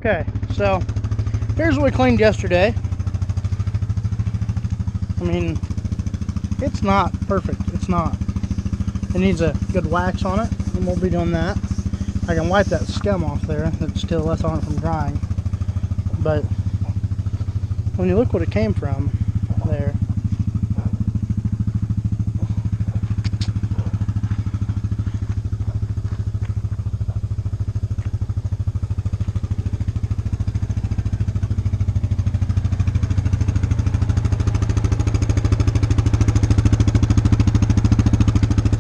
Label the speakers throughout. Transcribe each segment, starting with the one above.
Speaker 1: Okay, so here's what we cleaned yesterday. I mean, it's not perfect. It's not. It needs a good wax on it, and we'll be doing that. I can wipe that scum off there that's still left on it from drying. But when you look what it came from there,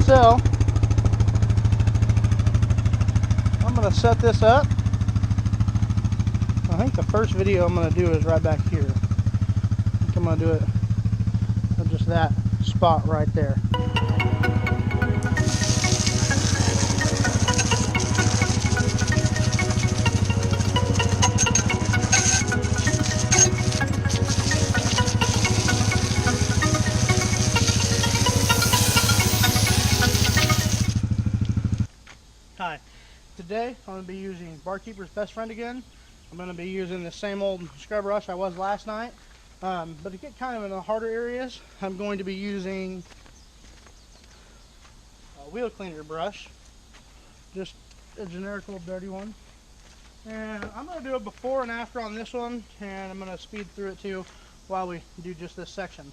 Speaker 1: so I'm going to set this up. I think the first video I'm going to do is right back here. I think I'm going to do it at just that spot right there. Hi, today I'm going to be using Barkeeper's Best Friend again. I'm going to be using the same old scrub brush I was last night, but to get kind of in the harder areas, I'm going to be using a wheel cleaner brush, just a generic little dirty one. And I'm going to do a before and after on this one, and I'm going to speed through it too while we do just this section.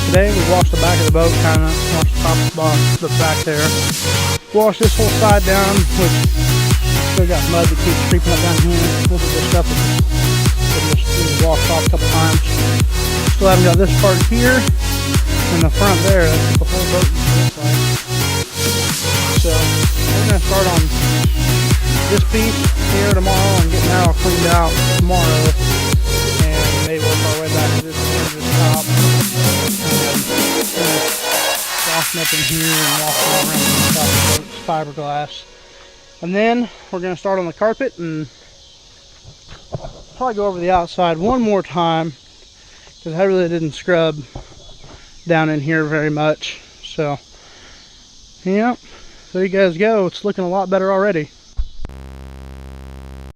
Speaker 1: Today we washed the back of the boat, kind of washed the top of the bottom, the back there. Washed this whole side down, which still got mud that keeps creeping up down here. This is the stuff that just washed off a couple times. Still haven't got this part here, and the front there. That's what the whole boat looks like. So we're going to start on this piece here tomorrow and get that all cleaned out tomorrow. And maybe work our way back to this top. Washing up in here and washing around the top of the fiberglass. And then we're going to start on the carpet and probably go over the outside one more time, because I really didn't scrub down in here very much. So, yeah, there you guys go. It's looking a lot better already.